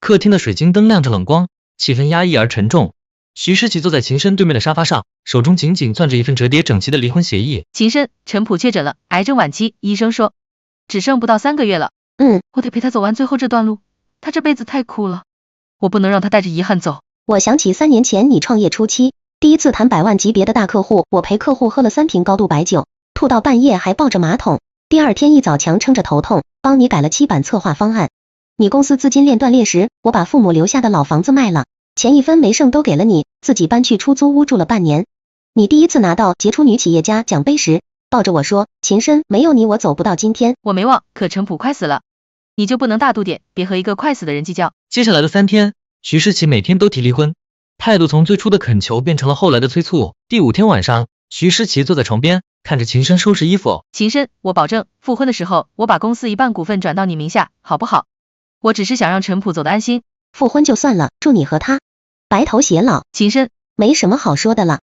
客厅的水晶灯亮着冷光，气氛压抑而沉重。徐诗琪坐在秦深对面的沙发上，手中紧紧攥着一份折叠整齐的离婚协议。秦深，陈普确诊了癌症晚期，医生说只剩不到3个月了。我得陪他走完最后这段路，他这辈子太苦了，我不能让他带着遗憾走。我想起3年前你创业初期，第一次谈100万级别的大客户，我陪客户喝了3瓶高度白酒，吐到半夜还抱着马桶，第2天一早强撑着头痛，帮你改了7版策划方案。你公司资金链断裂时，我把父母留下的老房子卖了，钱一分没剩都给了你，自己搬去出租屋住了半年。你第一次拿到杰出女企业家奖杯时，抱着我说，秦深，没有你我走不到今天。我没忘，可陈普快死了，你就不能大度点，别和一个快死的人计较。接下来的3天，徐诗琪每天都提离婚，态度从最初的恳求变成了后来的催促。第5天晚上，徐诗琪坐在床边，看着秦深收拾衣服。秦深，我保证，复婚的时候，我把公司1半股份转到你名下，好不好？我只是想让陈普走得安心。复婚就算了，祝你和他白头偕老。秦深，没什么好说的了。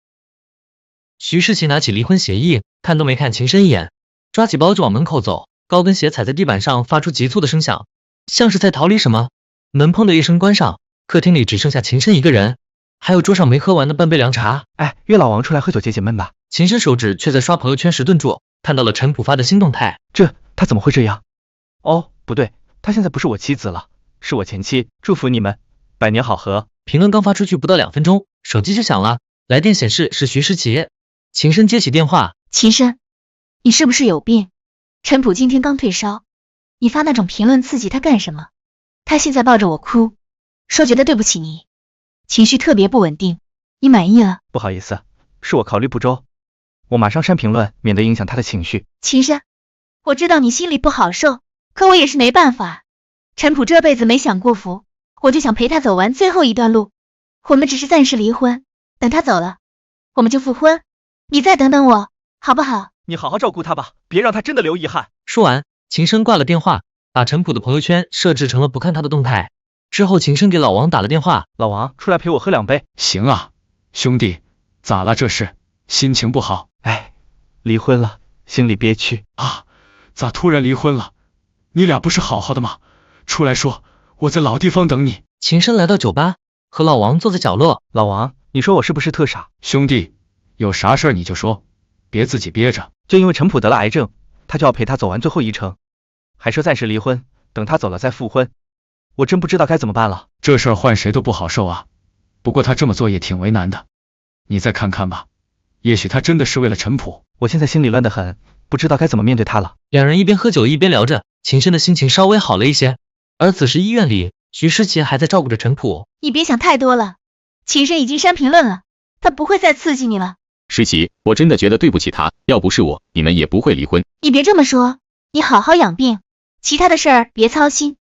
徐诗琪拿起离婚协议，看都没看秦深一眼，抓起包就往门口走，高跟鞋踩在地板上发出急促的声响，像是在逃离什么。门砰的一声关上，客厅里只剩下秦深一个人，还有桌上没喝完的半杯凉茶。约老王出来喝酒解解闷吧。秦深手指却在刷朋友圈时顿住，看到了陈普发的新动态。他怎么会这样？不对，他现在不是我妻子了，是我前妻。祝福你们百年好合。评论刚发出去不到2分钟，手机就响了，来电显示是徐诗琪。秦深接起电话。秦深，你是不是有病？陈普今天刚退烧，你发那种评论刺激他干什么？他现在抱着我哭，说觉得对不起你，情绪特别不稳定，你满意了？不好意思，是我考虑不周，我马上删评论，免得影响他的情绪。秦深，我知道你心里不好受，可我也是没办法。陈普这辈子没享过福，我就想陪他走完最后一段路。我们只是暂时离婚，等他走了，我们就复婚。你再等等我，好不好？你好好照顾他吧，别让他真的留遗憾。说完，秦深挂了电话，把陈普的朋友圈设置成了不看他的动态。之后秦深给老王打了电话。老王，出来陪我喝2杯。行啊，兄弟，咋了这是？心情不好？离婚了，心里憋屈啊。咋突然离婚了？你俩不是好好的吗？出来说，我在老地方等你。秦深来到酒吧，和老王坐在角落。老王，你说我是不是特傻？兄弟，有啥事儿你就说，别自己憋着。就因为陈普得了癌症，他就要陪他走完最后一程，还说暂时离婚，等他走了再复婚。我真不知道该怎么办了。这事儿换谁都不好受啊，不过他这么做也挺为难的，你再看看吧，也许他真的是为了陈普。我现在心里乱得很，不知道该怎么面对他了。两人一边喝酒一边聊着，秦深的心情稍微好了一些。而此时医院里，徐诗琪还在照顾着陈普。你别想太多了，秦深已经删评论了，他不会再刺激你了。诗琪，我真的觉得对不起他，要不是我，你们也不会离婚。你别这么说，你好好养病，其他的事儿别操心。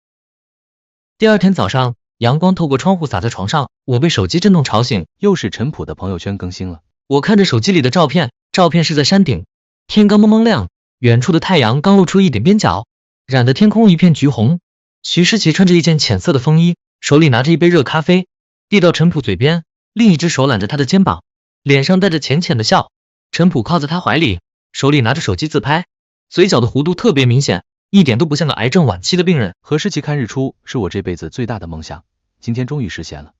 第2天早上，阳光透过窗户洒在床上，我被手机震动吵醒。又是陈普的朋友圈更新了。我看着手机里的照片，照片是在山顶，天刚蒙蒙亮，远处的太阳刚露出一点边角，染得天空一片橘红。徐诗琪穿着一件浅色的风衣，手里拿着一杯热咖啡，递到陈普嘴边，另一只手揽着他的肩膀，脸上带着浅浅的笑。陈普靠在他怀里，手里拿着手机自拍，嘴角的弧度特别明显，一点都不像个癌症晚期的病人。和诗琪看日出是我这辈子最大的梦想，今天终于实现了。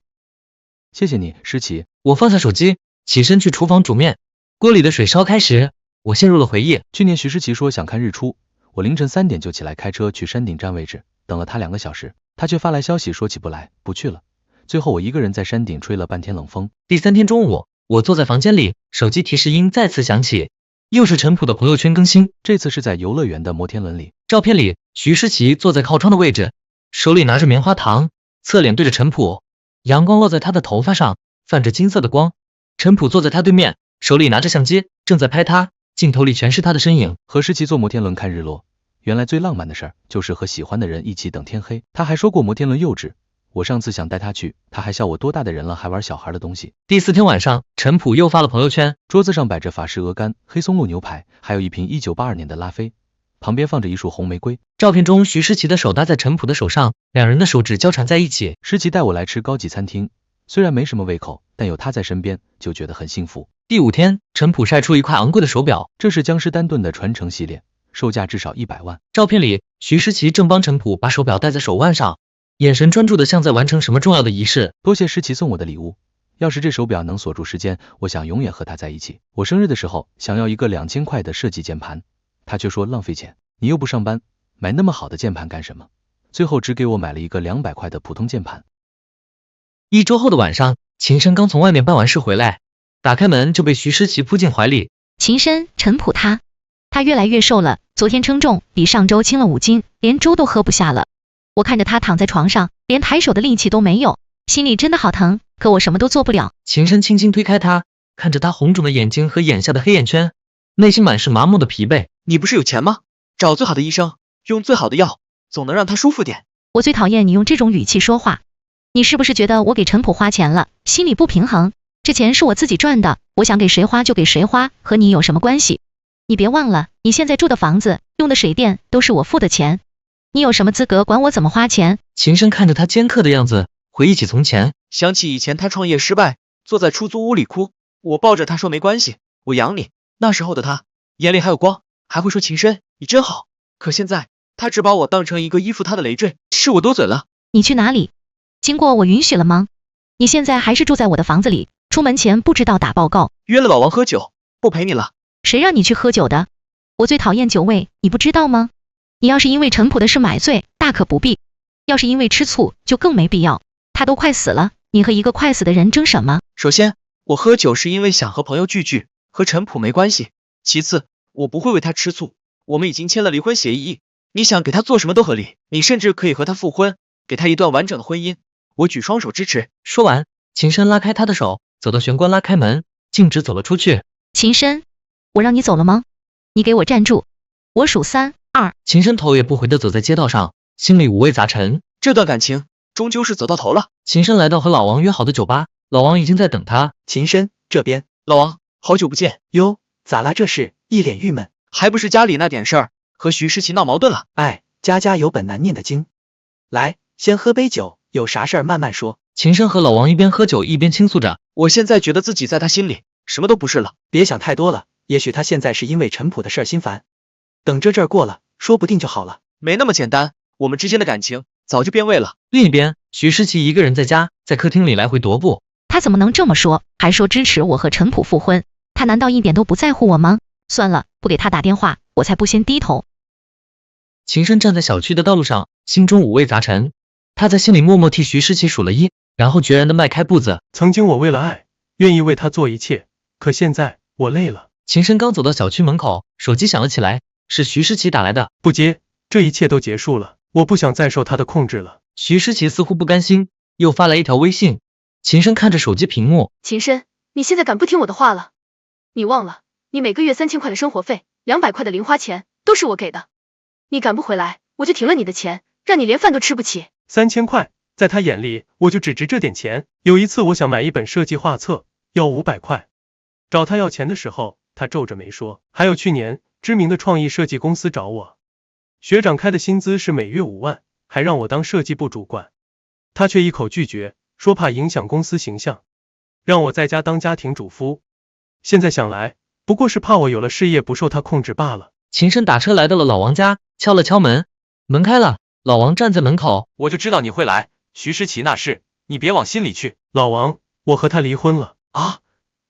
谢谢你，诗琪。我放下手机，起身去厨房煮面。锅里的水烧开时，我陷入了回忆。去年徐诗琪说想看日出，我凌晨3点就起来开车去山顶占位置，等了他2个小时，他却发来消息说起不来，不去了。最后我一个人在山顶吹了半天冷风。第3天中午，我坐在房间里，手机提示音再次响起，又是陈普的朋友圈更新。这次是在游乐园的摩天轮里。照片里，徐诗琪坐在靠窗的位置，手里拿着棉花糖，侧脸对着陈普，阳光落在他的头发上，泛着金色的光。陈普坐在他对面，手里拿着相机，正在拍他，镜头里全是他的身影。和诗琪坐摩天轮看日落，原来最浪漫的事儿就是和喜欢的人一起等天黑。他还说过摩天轮幼稚，我上次想带他去，他还笑我多大的人了还玩小孩的东西。第4天晚上，陈普又发了朋友圈，桌子上摆着法式鹅肝、黑松露牛排，还有一瓶1982年的拉菲，旁边放着一束红玫瑰。照片中，徐诗琪的手搭在陈普的手上，两人的手指交缠在一起。诗琪带我来吃高级餐厅，虽然没什么胃口，但有他在身边就觉得很幸福。第5天，陈普晒出一块昂贵的手表，这是江诗丹顿的传承系列，售价至少100万。照片里，徐诗琪正帮陈普把手表戴在手腕上，眼神专注的像在完成什么重要的仪式。多谢诗琪送我的礼物，要是这手表能锁住时间，我想永远和他在一起。我生日的时候想要一个2000块的设计键盘，他却说浪费钱，你又不上班，买那么好的键盘干什么？最后只给我买了一个200块的普通键盘。1周后的晚上，秦深刚从外面办完事回来，打开门就被徐诗琪扑进怀里。秦深，陈普他越来越瘦了，昨天称重比上周轻了5斤，连粥都喝不下了。我看着他躺在床上，连抬手的力气都没有，心里真的好疼，可我什么都做不了。秦深轻轻推开他，看着他红肿的眼睛和眼下的黑眼圈，内心满是麻木的疲惫。你不是有钱吗？找最好的医生，用最好的药，总能让他舒服点。我最讨厌你用这种语气说话，你是不是觉得我给陈普花钱了，心里不平衡？这钱是我自己赚的，我想给谁花就给谁花，和你有什么关系？你别忘了，你现在住的房子、用的水电都是我付的钱，你有什么资格管我怎么花钱？秦深看着他尖刻的样子，回忆起从前，想起以前他创业失败，坐在出租屋里哭，我抱着他说没关系，我养你。那时候的他眼里还有光，还会说秦深你真好。可现在他只把我当成一个依附他的累赘，是我多嘴了。你去哪里？经过我允许了吗？你现在还是住在我的房子里，出门前不知道打报告。约了老王喝酒，不陪你了。谁让你去喝酒的？我最讨厌酒味，你不知道吗？你要是因为陈普的事买醉，大可不必；要是因为吃醋，就更没必要。他都快死了，你和一个快死的人争什么？首先，我喝酒是因为想和朋友聚聚，和陈普没关系。其次，我不会为他吃醋，我们已经签了离婚协议，你想给他做什么都合理，你甚至可以和他复婚，给他一段完整的婚姻，我举双手支持。说完，秦深拉开他的手，走到玄关拉开门，径直走了出去。秦深，我让你走了吗？你给我站住，我数3、2。秦深头也不回的走在街道上，心里五味杂陈。这段感情终究是走到头了。秦深来到和老王约好的酒吧，老王已经在等他。秦深，这边。老王，好久不见。哟，咋啦这是？一脸郁闷。还不是家里那点事儿，和徐诗琪闹矛盾了。哎，家家有本难念的经。来，先喝杯酒，有啥事儿慢慢说。秦深和老王一边喝酒一边倾诉着。我现在觉得自己在他心里什么都不是了。别想太多了，也许他现在是因为陈普的事儿心烦，等这阵儿过了，说不定就好了。没那么简单，我们之间的感情早就变味了。另一边，徐诗琪一个人在家，在客厅里来回踱步。他怎么能这么说，还说支持我和陈普复婚？他难道一点都不在乎我吗？算了，不给他打电话，我才不先低头。秦深站在小区的道路上，心中五味杂陈。他在心里默默替徐诗琪数了1，然后决然的迈开步子。曾经我为了爱，愿意为他做一切，可现在我累了。秦深刚走到小区门口，手机响了起来，是徐诗琪打来的。不接，这一切都结束了，我不想再受他的控制了。徐诗琪似乎不甘心，又发来一条微信。秦深看着手机屏幕，秦深，你现在敢不听我的话了？你忘了，你每个月3000块的生活费，200块的零花钱都是我给的。你敢不回来，我就停了你的钱，让你连饭都吃不起。3000块，在他眼里，我就只值这点钱。有一次我想买一本设计画册，要500块，找他要钱的时候，他皱着眉说。还有去年，知名的创意设计公司找我，学长开的薪资是每月5万，还让我当设计部主管，他却一口拒绝，说怕影响公司形象，让我在家当家庭主妇。现在想来，不过是怕我有了事业不受他控制罢了。秦深打车来到了老王家，敲了敲门，门开了，老王站在门口。我就知道你会来，徐诗琪那事，你别往心里去。老王，我和他离婚了。啊？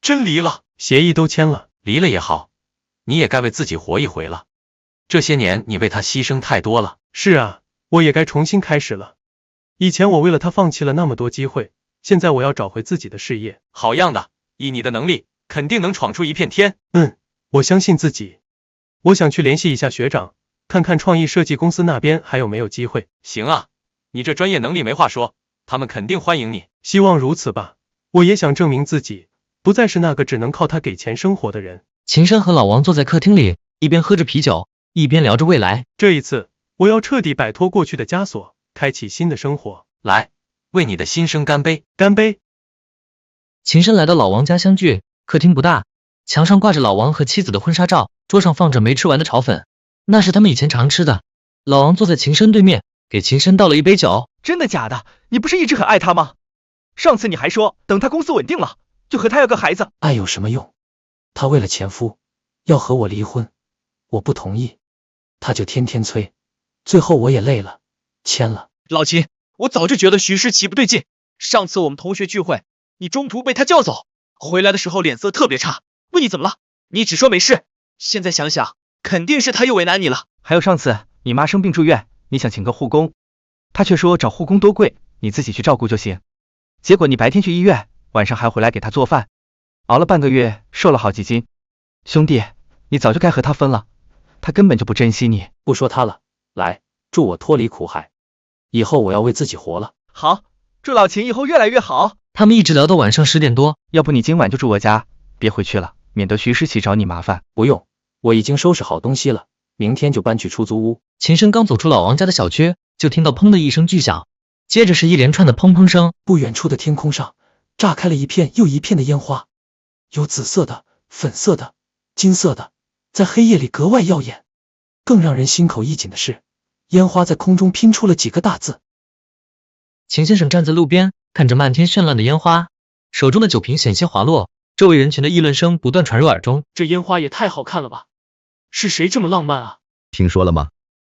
真离了？协议都签了。离了也好，你也该为自己活一回了。这些年你为他牺牲太多了。是啊，我也该重新开始了。以前我为了他放弃了那么多机会，现在我要找回自己的事业。好样的，以你的能力，肯定能闯出一片天。我相信自己。我想去联系一下学长，看看创意设计公司那边还有没有机会。行啊，你这专业能力没话说，他们肯定欢迎你。希望如此吧。我也想证明自己，不再是那个只能靠他给钱生活的人。秦深和老王坐在客厅里，一边喝着啤酒，一边聊着未来。这一次，我要彻底摆脱过去的枷锁，开启新的生活。来，为你的新生干杯！干杯！秦深来到老王家相聚，客厅不大，墙上挂着老王和妻子的婚纱照，桌上放着没吃完的炒粉，那是他们以前常吃的。老王坐在秦深对面，给秦深倒了一杯酒。真的假的？你不是一直很爱他吗？上次你还说等他公司稳定了，就和他要个孩子。爱有什么用？他为了前夫要和我离婚，我不同意，他就天天催，最后我也累了，签了。老秦，我早就觉得徐诗琪不对劲。上次我们同学聚会，你中途被他叫走，回来的时候脸色特别差，问你怎么了，你只说没事。现在想想，肯定是他又为难你了。还有上次你妈生病住院，你想请个护工，他却说找护工多贵，你自己去照顾就行。结果你白天去医院，晚上还回来给他做饭，熬了半个月，瘦了好几斤。兄弟，你早就该和他分了，他根本就不珍惜你。不说他了，来，祝我脱离苦海，以后我要为自己活了。好，祝老秦以后越来越好。他们一直聊到晚上10点多。要不你今晚就住我家，别回去了，免得徐诗琪找你麻烦。不用，我已经收拾好东西了，明天就搬去出租屋。秦深刚走出老王家的小区，就听到砰的一声巨响，接着是一连串的砰砰声。不远处的天空上炸开了一片又一片的烟花，有紫色的、粉色的、金色的，在黑夜里格外耀眼。更让人心口一紧的是，烟花在空中拼出了几个大字。秦先生站在路边，看着漫天绚烂的烟花，手中的酒瓶险些滑落，周围人群的议论声不断传入耳中。这烟花也太好看了吧，是谁这么浪漫啊？听说了吗？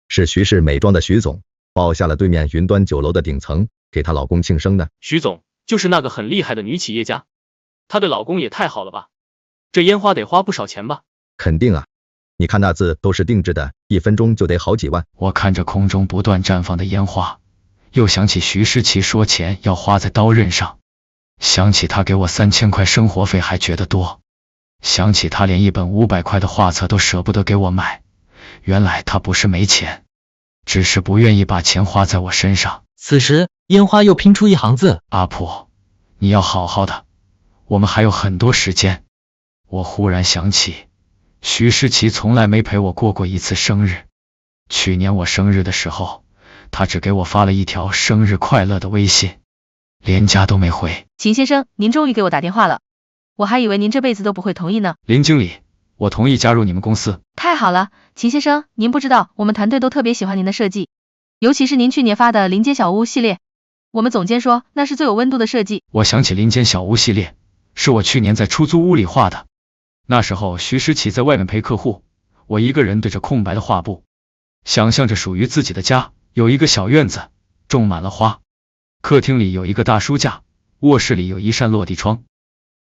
是徐氏美妆的徐总包下了对面云端酒楼的顶层，给她老公庆生呢。徐总就是那个很厉害的女企业家，她对老公也太好了吧，这烟花得花不少钱吧？肯定啊，你看那字都是定制的，1分钟就得好几万。我看着空中不断绽放的烟花，又想起徐诗琪说钱要花在刀刃上，想起他给我3000块生活费还觉得多，想起他连一本500块的画册都舍不得给我买，原来他不是没钱，只是不愿意把钱花在我身上。此时烟花又拼出一行字：阿婆，你要好好的，我们还有很多时间。我忽然想起徐诗琪从来没陪我过过一次生日，去年我生日的时候，他只给我发了一条生日快乐的微信，连加都没回。秦先生，您终于给我打电话了，我还以为您这辈子都不会同意呢。林经理，我同意加入你们公司。太好了，秦先生，您不知道我们团队都特别喜欢您的设计，尤其是您去年发的林间小屋系列，我们总监说那是最有温度的设计。我想起林间小屋系列，是我去年在出租屋里画的，那时候徐诗琪在外面陪客户，我一个人对着空白的画布，想象着属于自己的家，有一个小院子，种满了花，客厅里有一个大书架，卧室里有一扇落地窗，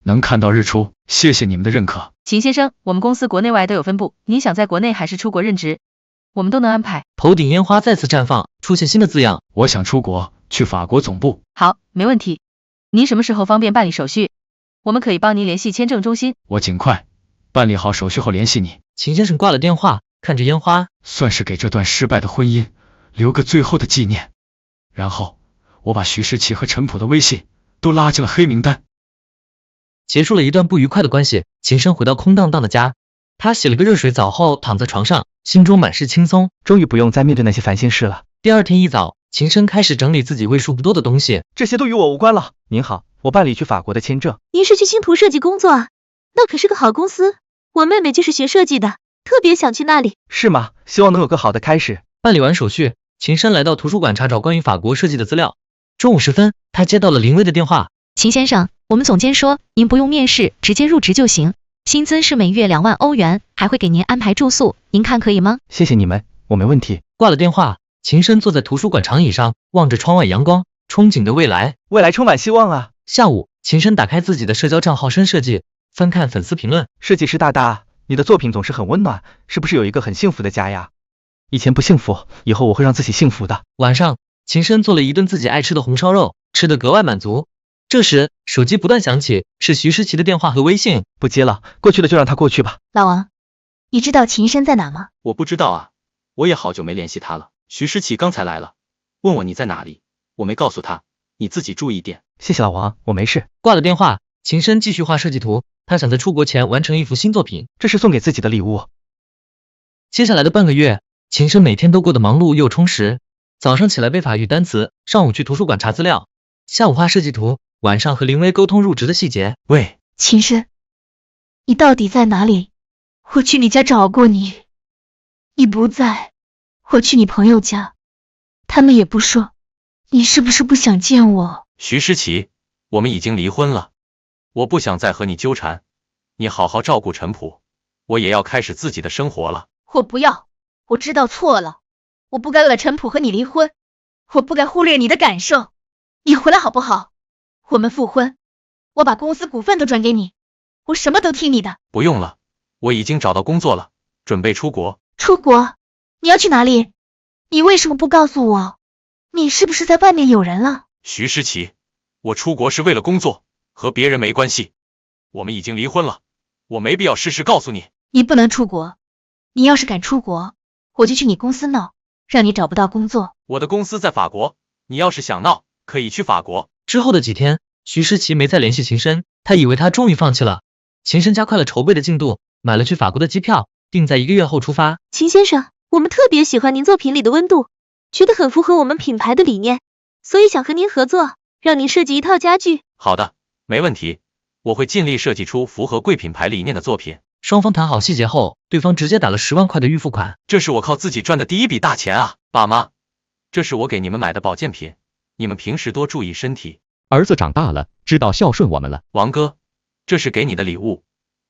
能看到日出。谢谢你们的认可。秦先生，我们公司国内外都有分部，您想在国内还是出国任职，我们都能安排。头顶烟花再次绽放，出现新的字样：我想出国，去法国总部。好，没问题。您什么时候方便办理手续？我们可以帮您联系签证中心。我尽快办理好手续后联系你。秦先生挂了电话，看着烟花，算是给这段失败的婚姻留个最后的纪念。然后我把徐诗琪和陈普的微信都拉进了黑名单。结束了一段不愉快的关系，秦深回到空荡荡的家，他洗了个热水澡后躺在床上，心中满是轻松，终于不用再面对那些烦心事了。第二天一早，秦深开始整理自己为数不多的东西，这些都与我无关了。您好，我办理去法国的签证。您是去星途设计工作啊？那可是个好公司，我妹妹就是学设计的，特别想去那里。是吗？希望能有个好的开始。办理完手续，秦深来到图书馆查找关于法国设计的资料。中午时分，他接到了林薇的电话。秦先生，我们总监说您不用面试，直接入职就行，薪资是每月2万欧元，还会给您安排住宿，您看可以吗？谢谢你们，我没问题。挂了电话，秦深坐在图书馆长椅上，望着窗外阳光，憧憬着未来。未来充满希望啊。下午，秦深打开自己的社交账号深设计，翻看粉丝评论。设计师大大，你的作品总是很温暖，是不是有一个很幸福的家呀？以前不幸福，以后我会让自己幸福的。晚上，秦深做了一顿自己爱吃的红烧肉，吃得格外满足。这时，手机不断响起，是徐诗琪的电话和微信。不接了，过去了就让他过去吧。老王，你知道秦深在哪吗？我不知道啊，我也好久没联系他了。徐诗琪刚才来了，问我你在哪里，我没告诉他，你自己注意点。谢谢老王，我没事。挂了电话，秦深继续画设计图，他想在出国前完成一幅新作品，这是送给自己的礼物。接下来的半个月，秦深每天都过得忙碌又充实。早上起来背法语单词，上午去图书馆查资料，下午画设计图，晚上和林薇沟通入职的细节。喂，秦深，你到底在哪里？我去你家找过你，你不在。我去你朋友家，他们也不说，你是不是不想见我？徐诗琪，我们已经离婚了，我不想再和你纠缠，你好好照顾陈普，我也要开始自己的生活了。我不要，我知道错了，我不该为了陈普和你离婚，我不该忽略你的感受。你回来好不好？我们复婚，我把公司股份都转给你，我什么都听你的。不用了，我已经找到工作了，准备出国。出国？你要去哪里？你为什么不告诉我？你是不是在外面有人了？徐诗琪，我出国是为了工作，和别人没关系。我们已经离婚了，我没必要事实告诉你。你不能出国，你要是敢出国，我就去你公司闹，让你找不到工作。我的公司在法国，你要是想闹，可以去法国。之后的几天，徐诗琪没再联系秦深，他以为他终于放弃了。秦深加快了筹备的进度，买了去法国的机票，定在1个月后出发。秦先生，我们特别喜欢您作品里的温度，觉得很符合我们品牌的理念，所以想和您合作，让您设计一套家具。好的，没问题，我会尽力设计出符合贵品牌理念的作品。双方谈好细节后，对方直接打了10万块的预付款。这是我靠自己赚的第一笔大钱啊！爸妈，这是我给你们买的保健品，你们平时多注意身体。儿子长大了，知道孝顺我们了。王哥，这是给你的礼物，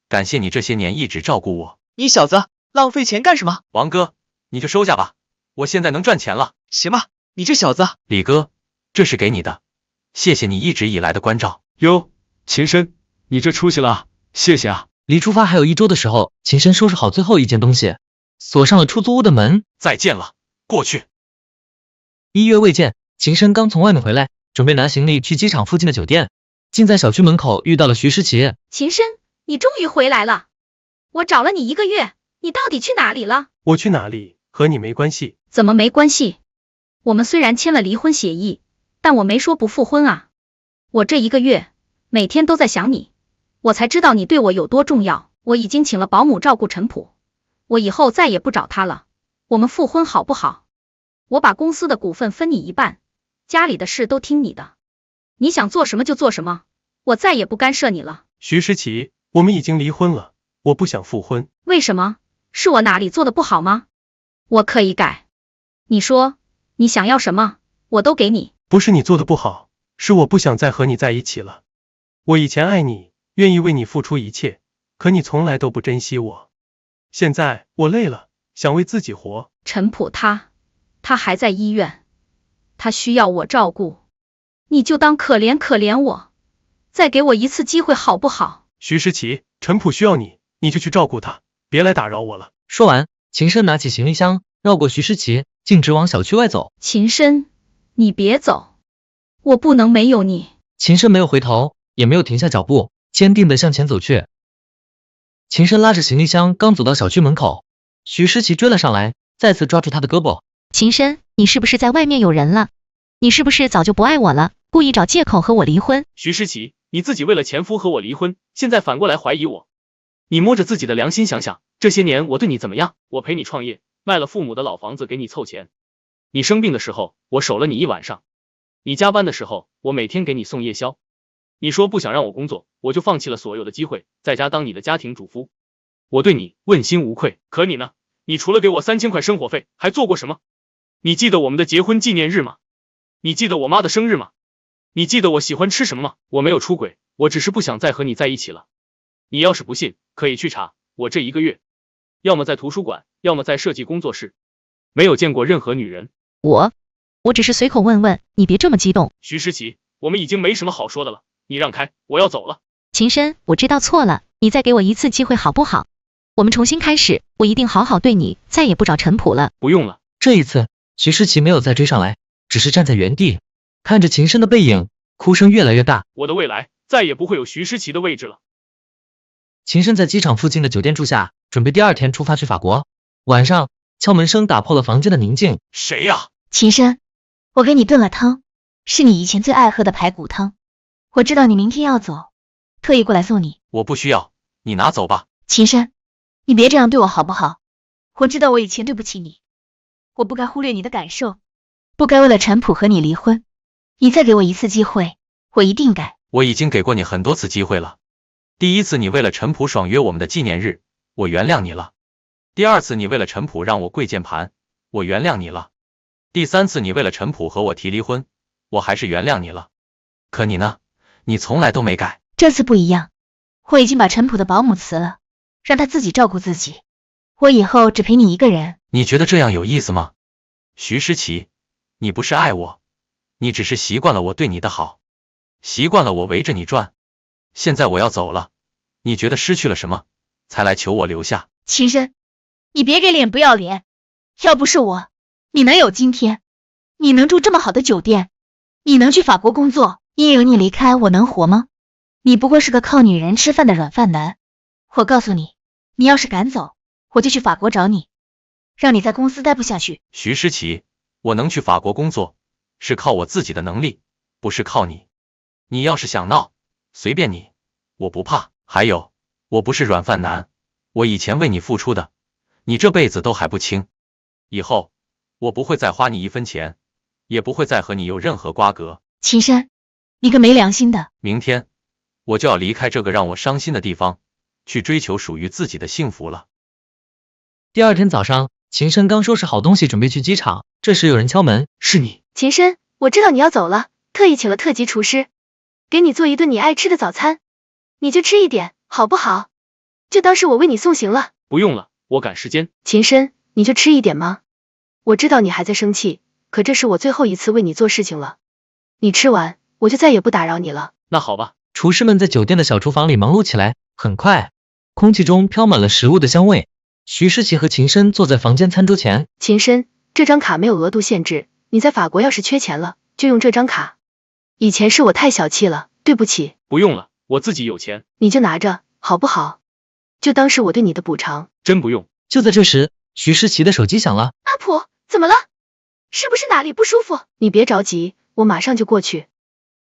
感谢你这些年一直照顾我。你小子浪费钱干什么？王哥，你就收下吧，我现在能赚钱了。行吧，你这小子。李哥，这是给你的，谢谢你一直以来的关照。哟，秦深，你这出息了，谢谢啊。离出发还有1周的时候，秦深收拾好最后一件东西，锁上了出租屋的门。再见了，过去。1月未见，秦深刚从外面回来，准备拿行李去机场附近的酒店，竟在小区门口遇到了徐诗琪。秦深，你终于回来了，我找了你1个月，你到底去哪里了？我去哪里和你没关系。怎么没关系？我们虽然签了离婚协议，但我没说不复婚啊。我这1个月每天都在想你，我才知道你对我有多重要。我已经请了保姆照顾陈普，我以后再也不找他了。我们复婚好不好？我把公司的股份分你1半，家里的事都听你的，你想做什么就做什么，我再也不干涉你了。徐诗琪，我们已经离婚了，我不想复婚。为什么？是我哪里做的不好吗？我可以改。你说你想要什么，我都给你。不是你做的不好，是我不想再和你在一起了。我以前爱你，愿意为你付出一切，可你从来都不珍惜我。现在我累了，想为自己活。陈普他还在医院，他需要我照顾，你就当可怜可怜我，再给我一次机会好不好？徐诗琪，陈普需要你，你就去照顾他，别来打扰我了。说完，秦深拿起行李箱，绕过徐诗琪，径直往小区外走。秦深，你别走，我不能没有你。秦深没有回头，也没有停下脚步，坚定地向前走去。秦深拉着行李箱刚走到小区门口，徐诗琪追了上来，再次抓住他的胳膊。秦深，你是不是在外面有人了？你是不是早就不爱我了，故意找借口和我离婚？徐诗琪，你自己为了前夫和我离婚，现在反过来怀疑我。你摸着自己的良心想想，这些年我对你怎么样？我陪你创业，卖了父母的老房子给你凑钱。你生病的时候，我守了你1晚上。你加班的时候，我每天给你送夜宵。你说不想让我工作，我就放弃了所有的机会，在家当你的家庭主妇。我对你问心无愧，可你呢？你除了给我3000块生活费，还做过什么？你记得我们的结婚纪念日吗？你记得我妈的生日吗？你记得我喜欢吃什么吗？我没有出轨，我只是不想再和你在一起了。你要是不信，可以去查，我这1个月，要么在图书馆，要么在设计工作室，没有见过任何女人。我只是随口问问，你别这么激动。徐诗琪，我们已经没什么好说的了，你让开，我要走了。秦深，我知道错了，你再给我一次机会好不好？我们重新开始，我一定好好对你，再也不找陈普了。不用了。这一次，徐诗琪没有再追上来，只是站在原地，看着秦深的背影，哭声越来越大。我的未来再也不会有徐诗琪的位置了。秦深在机场附近的酒店住下，准备第2天出发去法国。晚上，敲门声打破了房间的宁静。谁呀？秦深，我给你炖了汤，是你以前最爱喝的排骨汤。我知道你明天要走，特意过来送你。我不需要，你拿走吧。秦深，你别这样对我好不好？我知道我以前对不起你，我不该忽略你的感受，不该为了陈普和你离婚。你再给我一次机会，我一定改。我已经给过你很多次机会了。第1次你为了陈普爽约我们的纪念日，我原谅你了。第2次你为了陈普让我跪键盘，我原谅你了。第3次你为了陈普和我提离婚，我还是原谅你了。可你呢？你从来都没改。这次不一样，我已经把陈普的保姆辞了，让他自己照顾自己。我以后只陪你一个人。你觉得这样有意思吗？徐诗琪，你不是爱我，你只是习惯了我对你的好，习惯了我围着你转。现在我要走了，你觉得失去了什么，才来求我留下？秦深，你别给脸不要脸，要不是我，你能有今天？你能住这么好的酒店？你能去法国工作？因有你离开，我能活吗？你不过是个靠女人吃饭的软饭男。我告诉你，你要是敢走，我就去法国找你，让你在公司待不下去。徐诗琪，我能去法国工作，是靠我自己的能力，不是靠你。你要是想闹，随便你，我不怕。还有，我不是软饭男，我以前为你付出的，你这辈子都还不清。以后，我不会再花你一分钱，也不会再和你有任何瓜葛。秦深，你个没良心的！明天，我就要离开这个让我伤心的地方，去追求属于自己的幸福了。第二天早上，秦深刚收拾好东西准备去机场，这时有人敲门。是你？秦深，我知道你要走了，特意请了特级厨师，给你做一顿你爱吃的早餐，你就吃一点，好不好？就当是我为你送行了。不用了，我赶时间。秦深，你就吃一点吗？我知道你还在生气，可这是我最后一次为你做事情了。你吃完，我就再也不打扰你了。那好吧。厨师们在酒店的小厨房里忙碌起来，很快，空气中飘满了食物的香味。徐诗琪和秦深坐在房间餐桌前。秦深，这张卡没有额度限制，你在法国要是缺钱了，就用这张卡。以前是我太小气了，对不起。不用了，我自己有钱。你就拿着，好不好？就当是我对你的补偿。真不用。就在这时，徐诗琪的手机响了。阿普，怎么了？是不是哪里不舒服？你别着急，我马上就过去。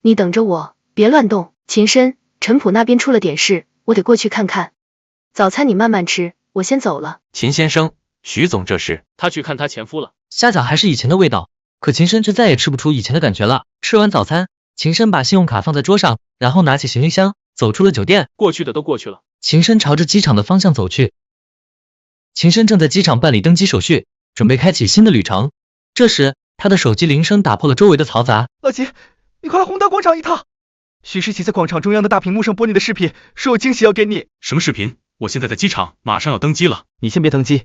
你等着我，别乱动。秦深，陈普那边出了点事，我得过去看看。早餐你慢慢吃，我先走了。秦先生，徐总这是？他去看他前夫了。虾饺还是以前的味道，可秦深却再也吃不出以前的感觉了。吃完早餐，秦深把信用卡放在桌上，然后拿起行李箱，走出了酒店。过去的都过去了。秦深朝着机场的方向走去。秦深正在机场办理登机手续，准备开启新的旅程。这时，他的手机铃声打破了周围的嘈杂。老齐，你快来宏达广场一趟！徐诗琪在广场中央的大屏幕上播你的视频，说有惊喜要给你。什么视频？我现在在机场，马上要登机了。你先别登机。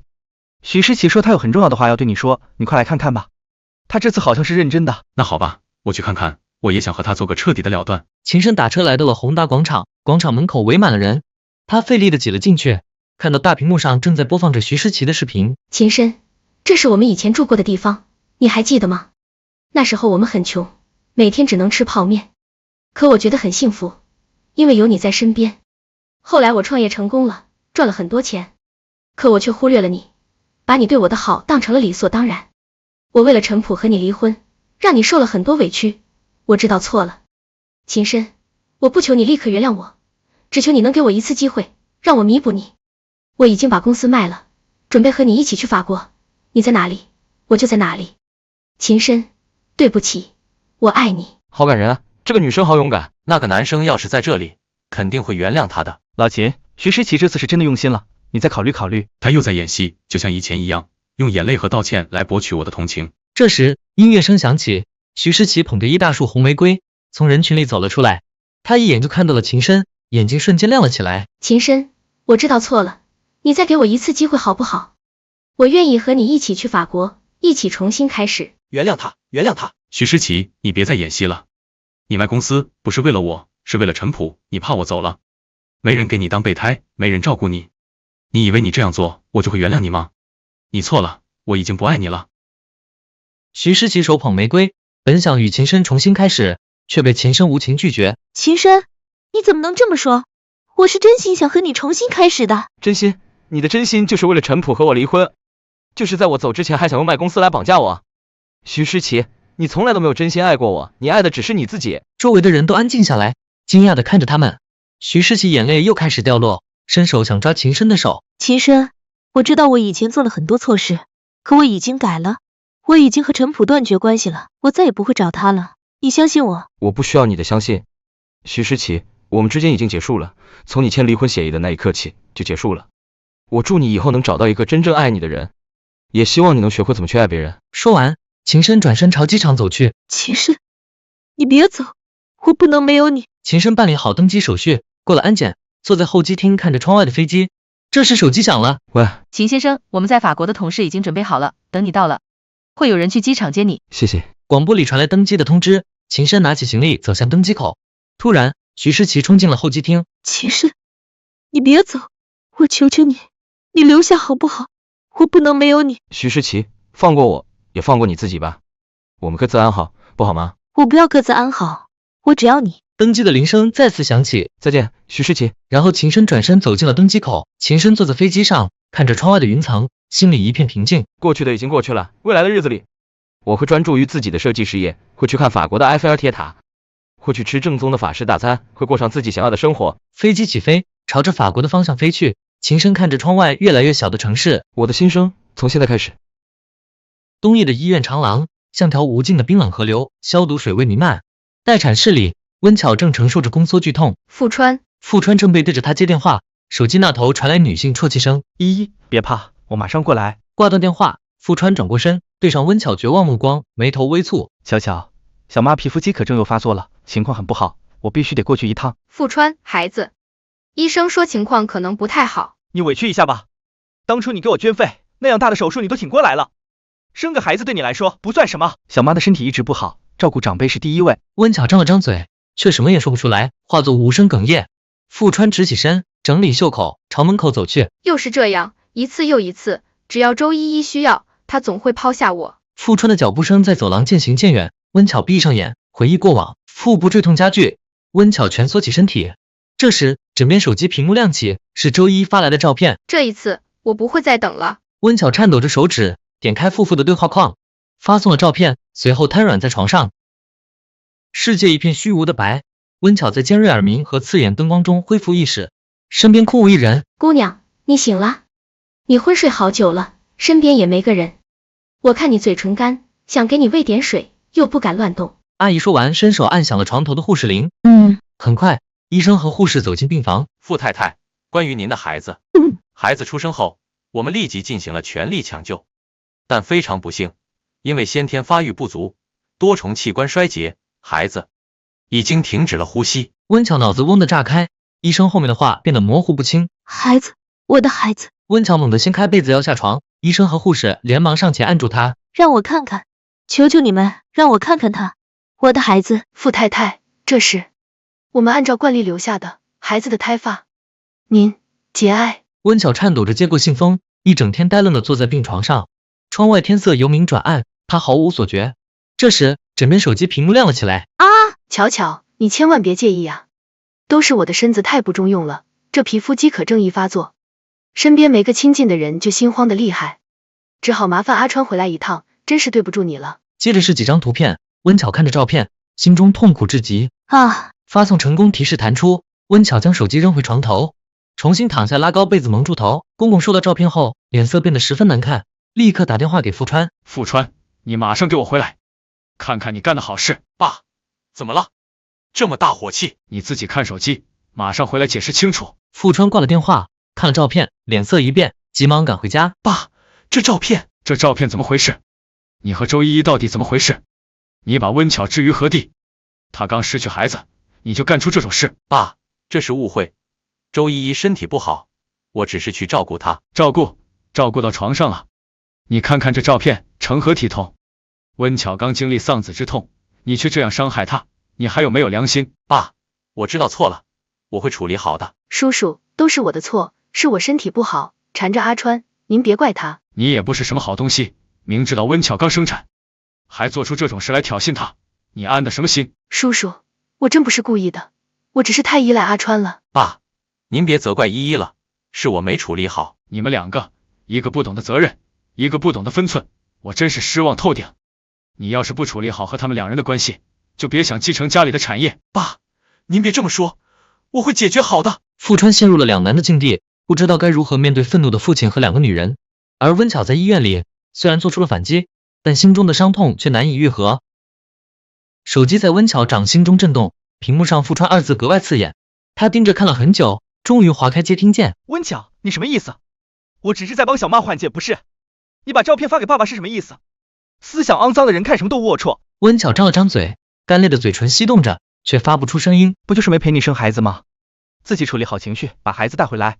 徐诗琪说他有很重要的话要对你说，你快来看看吧。他这次好像是认真的。那好吧，我去看看，我也想和他做个彻底的了断。秦深打车来到了宏达广场，广场门口围满了人，他费力的挤了进去，看到大屏幕上正在播放着徐诗琪的视频。秦深，这是我们以前住过的地方，你还记得吗？那时候我们很穷，每天只能吃泡面，可我觉得很幸福，因为有你在身边。后来我创业成功了，赚了很多钱，可我却忽略了你，把你对我的好当成了理所当然。我为了陈普和你离婚，让你受了很多委屈，我知道错了。秦深，我不求你立刻原谅我，只求你能给我一次机会，让我弥补你。我已经把公司卖了，准备和你一起去法国，你在哪里，我就在哪里。秦深，对不起，我爱你。好感人啊，这个女生好勇敢。那个男生要是在这里，肯定会原谅她的。老秦，徐诗琪这次是真的用心了，你再考虑考虑。他又在演戏，就像以前一样，用眼泪和道歉来博取我的同情。这时，音乐声响起，徐诗琪捧着一大束红玫瑰，从人群里走了出来。她一眼就看到了秦深，眼睛瞬间亮了起来。秦深，我知道错了，你再给我一次机会好不好？我愿意和你一起去法国，一起重新开始。原谅他，原谅他。徐诗琪，你别再演戏了。你卖公司不是为了我，是为了陈普，你怕我走了，没人给你当备胎，没人照顾你。你以为你这样做，我就会原谅你吗？你错了，我已经不爱你了。徐诗琪手捧玫瑰，本想与秦深重新开始，却被秦深无情拒绝。秦深，你怎么能这么说？我是真心想和你重新开始的。真心？你的真心就是为了陈普和我离婚，就是在我走之前还想用卖公司来绑架我。徐诗琪，你从来都没有真心爱过我，你爱的只是你自己。周围的人都安静下来，惊讶的看着他们。徐诗琪眼泪又开始掉落，伸手想抓秦深的手。秦深，我知道我以前做了很多错事，可我已经改了，我已经和陈普断绝关系了，我再也不会找他了，你相信我。我不需要你的相信。徐诗琪，我们之间已经结束了，从你签离婚协议的那一刻起就结束了。我祝你以后能找到一个真正爱你的人，也希望你能学会怎么去爱别人。说完，秦深转身朝机场走去。秦深，你别走，我不能没有你。秦深办理好登机手续，过了安检，坐在候机厅看着窗外的飞机。这时手机响了。喂，秦先生，我们在法国的同事已经准备好了，等你到了。会有人去机场接你。谢谢。广播里传来登机的通知，秦深拿起行李走向登机口，突然，徐诗琪冲进了候机厅。秦深，你别走，我求求你，你留下好不好？我不能没有你。徐诗琪，放过我，也放过你自己吧，我们各自安好，不好吗？我不要各自安好，我只要你。登机的铃声再次响起，再见，徐诗琪。然后秦深转身走进了登机口。秦深坐在飞机上，看着窗外的云层，心里一片平静。过去的已经过去了，未来的日子里，我会专注于自己的设计事业，会去看法国的埃菲尔铁塔，会去吃正宗的法式大餐，会过上自己想要的生活。飞机起飞，朝着法国的方向飞去。秦深看着窗外越来越小的城市，我的新生从现在开始。冬夜的医院长廊像条无尽的冰冷河流，消毒水味弥漫。待产室里，温巧正承受着宫缩剧痛。富川正背对着她接电话，手机那头传来女性啜泣声。依依，别怕，我马上过来。挂断电话，富川转过身，对上温巧绝望目光，眉头微蹙。巧巧，小妈皮肤饥渴症又发作了，情况很不好，我必须得过去一趟。富川，孩子，医生说情况可能不太好。你委屈一下吧，当初你给我捐肺，那样大的手术你都挺过来了，生个孩子对你来说不算什么。小妈的身体一直不好，照顾长辈是第一位。温巧张了张嘴，却什么也说不出来，化作无声哽咽。富川直起身，整理袖口，朝门口走去。又是这样，一次又一次，只要周依依需要，他总会抛下我。富川的脚步声在走廊渐行渐远，温巧闭上眼，回忆过往，腹部坠痛加剧，温巧蜷缩起身体。这时，枕边手机屏幕亮起，是周一发来的照片。这一次，我不会再等了。温巧颤抖着手指，点开富的对话框，发送了照片，随后瘫软在床上。世界一片虚无的白，温巧在尖锐耳鸣和刺眼灯光中恢复意识，身边空无一人。姑娘，你醒了？你昏睡好久了，身边也没个人。我看你嘴唇干，想给你喂点水，又不敢乱动。阿姨说完，伸手按响了床头的护士铃。很快，医生和护士走进病房。傅太太，关于您的孩子，孩子出生后，我们立即进行了全力抢救，但非常不幸，因为先天发育不足，多重器官衰竭，孩子已经停止了呼吸。温巧脑子嗡的炸开，医生后面的话变得模糊不清。孩子，我的孩子。温巧猛地掀开被子要下床，医生和护士连忙上前按住她。让我看看，求求你们，让我看看他，我的孩子。傅太太，这是我们按照惯例留下的孩子的胎发，您节哀。温巧颤抖着接过信封，一整天呆愣的坐在病床上。窗外天色由明转暗，她毫无所觉。这时，枕边手机屏幕亮了起来。巧巧，你千万别介意啊，都是我的身子太不中用了，这皮肤饥渴症一发作，身边没个亲近的人就心慌的厉害，只好麻烦阿川回来一趟，真是对不住你了。接着是几张图片，温巧看着照片，心中痛苦至极。发送成功提示弹出，温巧将手机扔回床头，重新躺下，拉高被子蒙住头。公公收到照片后，脸色变得十分难看，立刻打电话给富川。富川，你马上给我回来，看看你干的好事。爸，怎么了？这么大火气？你自己看手机，马上回来解释清楚。富川挂了电话，看了照片，脸色一变，急忙赶回家。爸，这照片怎么回事？你和周依依到底怎么回事？你把温巧置于何地？她刚失去孩子，你就干出这种事？爸，这是误会，周依依身体不好，我只是去照顾她。照顾到床上了。你看看这照片，成何体统？温巧刚经历丧子之痛，你却这样伤害她，你还有没有良心？爸，我知道错了，我会处理好的。叔叔，都是我的错，是我身体不好，缠着阿川，您别怪他。你也不是什么好东西，明知道温巧刚生产，还做出这种事来挑衅她，你安的什么心？叔叔，我真不是故意的，我只是太依赖阿川了。爸，您别责怪依依了，是我没处理好。你们两个，一个不懂得责任，一个不懂得分寸，我真是失望透顶。你要是不处理好和他们两人的关系，就别想继承家里的产业。爸，您别这么说，我会解决好的。富川陷入了两难的境地，不知道该如何面对愤怒的父亲和两个女人。而温巧在医院里虽然做出了反击，但心中的伤痛却难以愈合。手机在温巧掌心中震动，屏幕上富川二字格外刺眼，他盯着看了很久，终于划开接听键。温巧，你什么意思？我只是在帮小妈缓解不适，你把照片发给爸爸是什么意思？思想肮脏的人看什么都龌龊。温巧张了张嘴，干裂的嘴唇翕动着，却发不出声音。不就是没陪你生孩子吗？自己处理好情绪，把孩子带回来。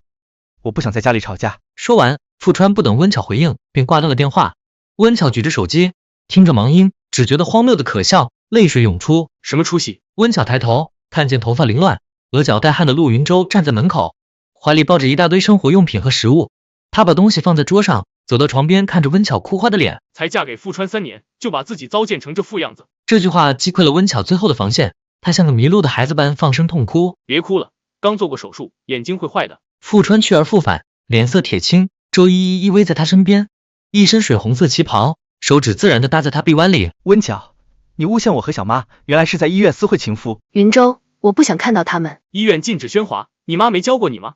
我不想在家里吵架。说完，富川不等温巧回应，便挂断了电话。温巧举着手机，听着忙音，只觉得荒谬的可笑，泪水涌出。什么出息？温巧抬头，看见头发凌乱、额角带汗的陆云舟站在门口，怀里抱着一大堆生活用品和食物。他把东西放在桌上，走到床边，看着温巧哭花的脸。才嫁给富川3年，就把自己糟践成这副样子。这句话击溃了温巧最后的防线，她像个迷路的孩子般放声痛哭。别哭了，刚做过手术，眼睛会坏的。富川去而复返，脸色铁青，周依依依偎在他身边，一身水红色旗袍，手指自然地搭在他臂弯里。温巧，你诬陷我和小妈，原来是在医院私会情夫。云舟，我不想看到他们。医院禁止喧哗，你妈没教过你吗？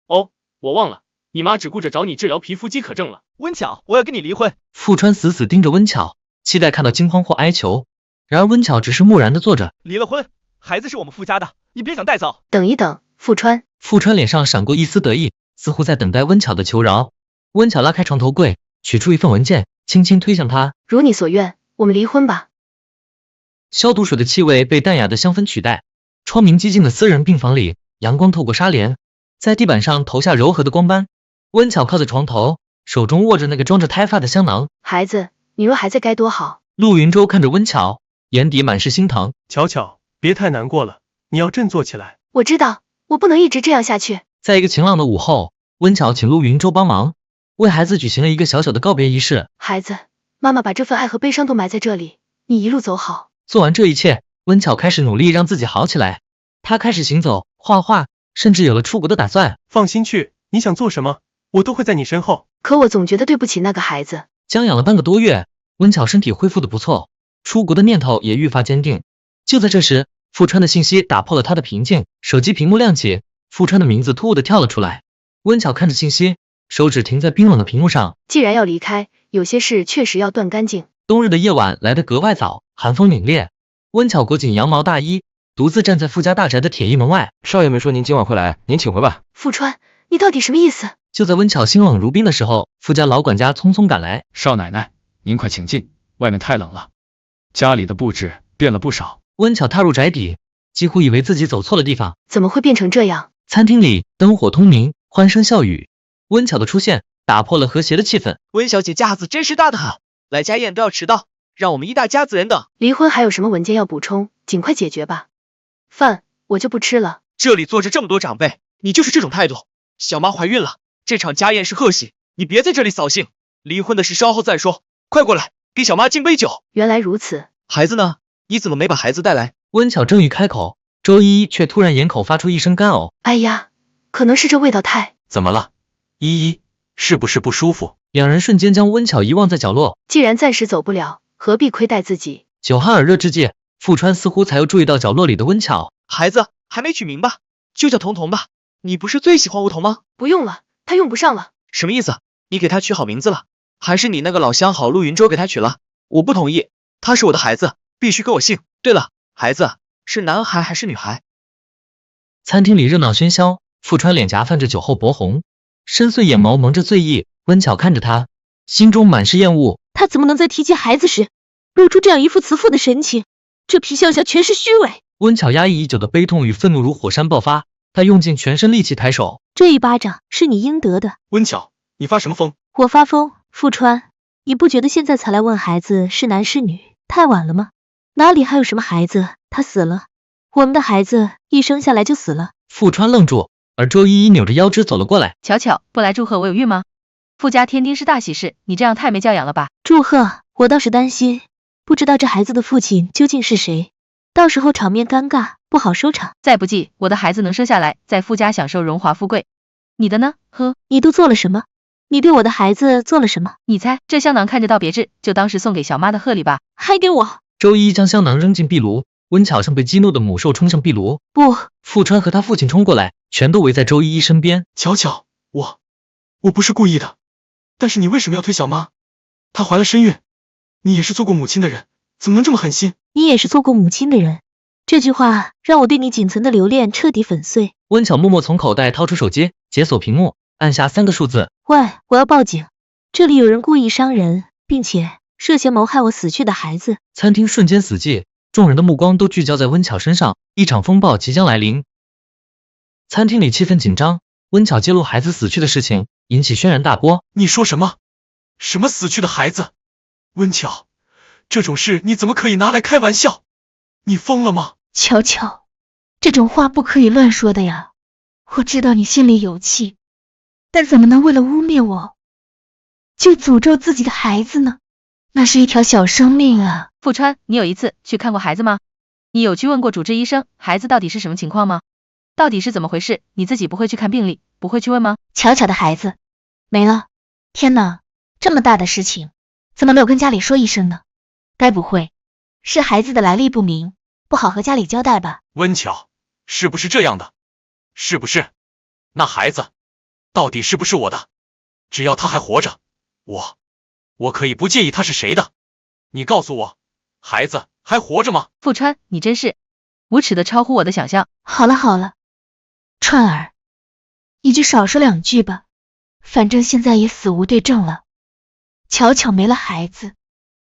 哦，我忘了，你妈只顾着找你治疗皮肤饥渴症了。温巧，我要跟你离婚。富川死死盯着温巧，期待看到惊慌或哀求，然而温巧只是木然地坐着。离了婚，孩子是我们富家的，你别想带走。等一等，富川。富川脸上闪过一丝得意，似乎在等待温巧的求饶。温巧拉开床头柜，取出一份文件，轻轻推向他。如你所愿，我们离婚吧。消毒水的气味被淡雅的香氛取代。窗明几净的私人病房里，阳光透过纱帘，在地板上投下柔和的光斑。温巧靠在床头，手中握着那个装着胎发的香囊。孩子，你若还在该多好。陆云舟看着温巧，眼底满是心疼。巧巧，别太难过了，你要振作起来。我知道，我不能一直这样下去。在一个晴朗的午后，温巧请陆云舟帮忙，为孩子举行了一个小小的告别仪式。孩子，妈妈把这份爱和悲伤都埋在这里，你一路走好。做完这一切，温巧开始努力让自己好起来。她开始行走、画画，甚至有了出国的打算。放心去，你想做什么，我都会在你身后。可我总觉得对不起那个孩子。将养了半个多月，温巧身体恢复的不错，出国的念头也愈发坚定。就在这时，富川的信息打破了他的平静，手机屏幕亮起，富川的名字突兀的跳了出来。温巧看着信息，手指停在冰冷的屏幕上。既然要离开，有些事确实要断干净。冬日的夜晚来得格外早，寒风凛冽。温巧裹紧羊毛大衣，独自站在富家大宅的铁艺门外。少爷没说您今晚会来，您请回吧。富川，你到底什么意思？就在温巧心冷如冰的时候，富家老管家匆匆赶来。少奶奶，您快请进，外面太冷了。家里的布置变了不少。温巧踏入宅邸，几乎以为自己走错了地方。怎么会变成这样？餐厅里灯火通明，欢声笑语。温巧的出现打破了和谐的气氛。温小姐架子真是大的很，来家宴都要迟到，让我们一大家子人等。离婚还有什么文件要补充，尽快解决吧。饭我就不吃了。这里坐着这么多长辈，你就是这种态度？小妈怀孕了，这场家宴是贺喜，你别在这里扫兴。离婚的事稍后再说，快过来，给小妈敬杯酒。原来如此。孩子呢？你怎么没把孩子带来？温巧正欲开口，周依依却突然掩口发出一声干呕。哎呀，可能是这味道太……怎么了？依依，是不是不舒服？两人瞬间将温巧遗忘在角落。既然暂时走不了，何必亏待自己？酒酣耳热之际，富川似乎才又注意到角落里的温巧。孩子还没取名吧？就叫彤彤吧。你不是最喜欢梧桐吗？不用了，他用不上了。什么意思？你给他取好名字了？还是你那个老相好陆云舟给他取了？我不同意，他是我的孩子，必须跟我姓。对了，孩子是男孩还是女孩？餐厅里热闹喧嚣，富川脸颊泛着酒后薄红，深邃眼眸蒙着醉意。温巧看着他，心中满是厌恶。他怎么能在提起孩子时露出这样一副慈父的神情？这皮相下全是虚伪。温巧压抑已久的悲痛与愤怒如火山爆发，她用尽全身力气抬手。这一巴掌是你应得的。温巧，你发什么疯？我发疯？富川，你不觉得现在才来问孩子是男是女，太晚了吗？哪里还有什么孩子？他死了，我们的孩子一生下来就死了。富川愣住，而周依依扭着腰肢走了过来。巧巧，不来祝贺我有孕吗？富家添丁是大喜事，你这样太没教养了吧？祝贺，我倒是担心，不知道这孩子的父亲究竟是谁，到时候场面尴尬，不好收场。再不济，我的孩子能生下来，在富家享受荣华富贵。你的呢？呵，你都做了什么？你对我的孩子做了什么？你猜，这香囊看着倒别致，就当是送给小妈的贺礼吧。还给我！周依依将香囊扔进壁炉，温巧像被激怒的母兽冲向壁炉。不！富川和他父亲冲过来，全都围在周依依身边。巧巧，我不是故意的，但是你为什么要推小妈？她怀了身孕，你也是做过母亲的人，怎么能这么狠心？你也是做过母亲的人，这句话让我对你仅存的留恋彻底粉碎。温巧默默从口袋掏出手机，解锁屏幕，按下3个数字。喂，我要报警，这里有人故意伤人，并且涉嫌谋害我死去的孩子。餐厅瞬间死寂，众人的目光都聚焦在温巧身上，一场风暴即将来临。餐厅里气氛紧张，温巧揭露孩子死去的事情，引起轩然大波。你说什么？什么死去的孩子？温巧，这种事你怎么可以拿来开玩笑？你疯了吗？巧巧，这种话不可以乱说的呀。我知道你心里有气，但怎么能为了污蔑我，就诅咒自己的孩子呢？那是一条小生命啊。富川，你有一次去看过孩子吗？你有去问过主治医生，孩子到底是什么情况吗？到底是怎么回事？你自己不会去看病历，不会去问吗？巧巧的孩子没了。天哪，这么大的事情，怎么没有跟家里说一声呢？该不会是孩子的来历不明，不好和家里交代吧？温巧，是不是这样的？是不是？那孩子到底是不是我的？只要他还活着，我可以不介意他是谁的。你告诉我，孩子还活着吗？富川，你真是无耻的超乎我的想象。好了好了，川儿，你就少说两句吧，反正现在也死无对证了。巧巧没了孩子，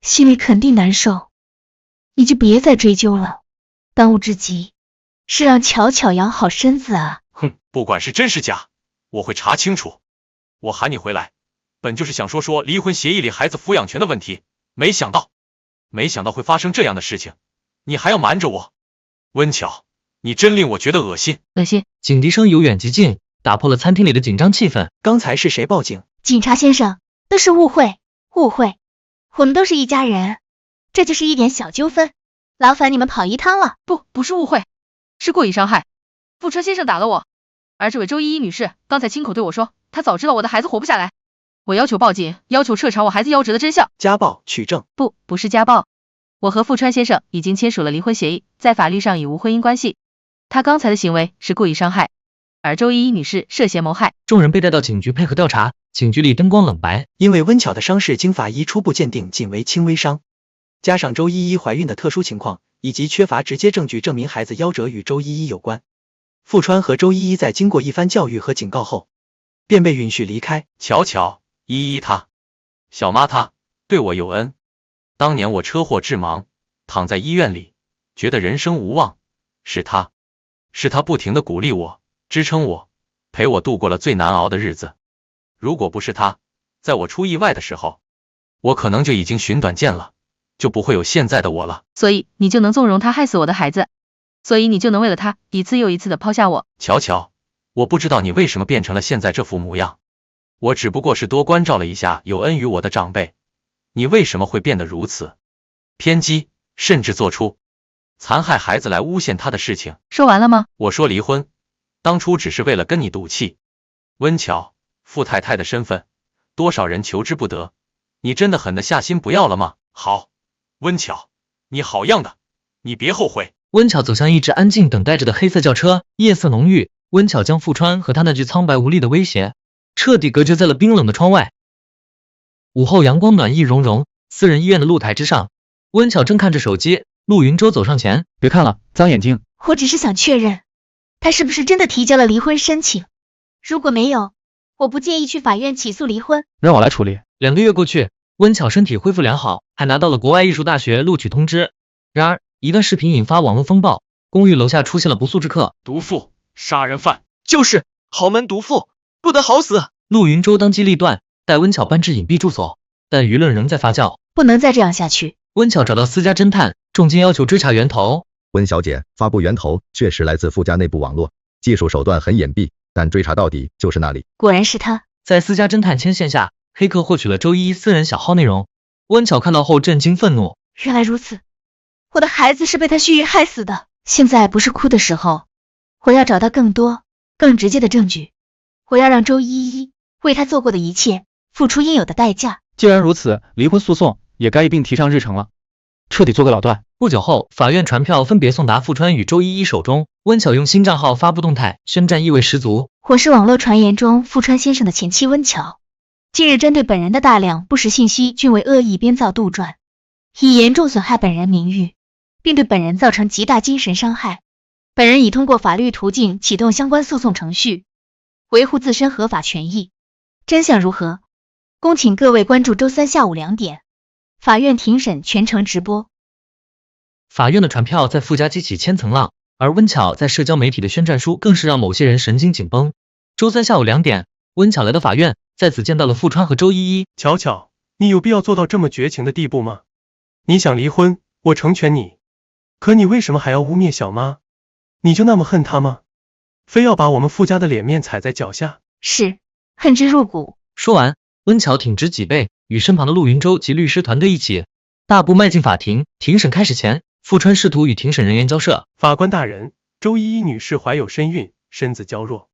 心里肯定难受，你就别再追究了。当务之急是让巧巧养好身子啊。哼，不管是真是假，我会查清楚。我喊你回来，本就是想说离婚协议里孩子抚养权的问题，没想到会发生这样的事情，你还要瞒着我。温巧，你真令我觉得恶心。恶心！警笛声由远及近，打破了餐厅里的紧张气氛。刚才是谁报警？警察先生，那是误会，我们都是一家人，这就是一点小纠纷，劳烦你们跑一趟了。不是误会，是故意伤害。富川先生打了我，而这位周依依女士刚才亲口对我说，她早知道我的孩子活不下来。我要求报警，要求彻查我孩子夭折的真相。家暴，取证。不是家暴，我和富川先生已经签署了离婚协议，在法律上已无婚姻关系。他刚才的行为是故意伤害，而周依依女士涉嫌谋害。众人被带到警局配合调查，警局里灯光冷白。因为温巧的伤势经法医初步鉴定仅为轻微伤，加上周依依怀孕的特殊情况，以及缺乏直接证据证明孩子夭折与周依依有关，富川和周依依在经过一番教育和警告后，便被允许离开。巧，依依她，小妈她对我有恩。当年我车祸致盲，躺在医院里，觉得人生无望，是她不停的鼓励我，支撑我，陪我度过了最难熬的日子。如果不是她，在我出意外的时候，我可能就已经寻短见了，就不会有现在的我了。所以你就能纵容她害死我的孩子，所以你就能为了她一次又一次的抛下我。巧，我不知道你为什么变成了现在这副模样，我只不过是多关照了一下有恩于我的长辈，你为什么会变得如此偏激，甚至做出残害孩子来诬陷他的事情？说完了吗？我说离婚，当初只是为了跟你赌气。温巧，富太太的身份，多少人求之不得，你真的狠得下心不要了吗？好，温巧，你好样的，你别后悔。温巧走向一直安静等待着的黑色轿车，夜色浓郁，温巧将富川和他那句苍白无力的威胁彻底隔绝在了冰冷的窗外。午后阳光暖意融融，私人医院的露台之上，温巧正看着手机，陆云洲走上前，别看了，脏眼睛。我只是想确认，他是不是真的提交了离婚申请？如果没有，我不介意去法院起诉离婚。让我来处理。2个月过去，温巧身体恢复良好，还拿到了国外艺术大学录取通知。然而，一段视频引发网络风暴，公寓楼下出现了不速之客，毒妇，杀人犯，就是豪门毒妇，不得好死。陆云洲当机立断，带温巧搬至隐蔽住所，但舆论仍在发酵。不能再这样下去。温巧找到私家侦探，重金要求追查源头。温小姐，发布源头确实来自富家内部网络，技术手段很隐蔽，但追查到底就是那里。果然是他。在私家侦探牵线下，黑客获取了周依依私人小号内容。温巧看到后震惊愤怒，原来如此，我的孩子是被他蓄意害死的。现在不是哭的时候，我要找到更多更直接的证据，我要让周依依为他做过的一切付出应有的代价。既然如此，离婚诉讼也该一并提上日程了，彻底做个了断。不久后，法院传票分别送达富川与周依依手中。温巧用新账号发布动态，宣战意味十足。我是网络传言中富川先生的前妻温巧，近日针对本人的大量不实信息均为恶意编造杜撰，以严重损害本人名誉，并对本人造成极大精神伤害。本人已通过法律途径启动相关诉讼程序，维护自身合法权益。真相如何？恭请各位关注周3下午2点，法院庭审全程直播。法院的传票在富家激起千层浪，而温巧在社交媒体的宣战书更是让某些人神经紧绷。周3下午2点，温巧来到法院，在此见到了富川和周依依。巧巧，你有必要做到这么绝情的地步吗？你想离婚，我成全你。可你为什么还要污蔑小妈？你就那么恨她吗？非要把我们傅家的脸面踩在脚下？是，恨之入骨。说完，温巧挺直脊背，与身旁的陆云洲及律师团队一起大步迈进法庭。庭审开始前，傅川试图与庭审人员交涉。法官大人，周依依女士怀有身孕，身子娇弱，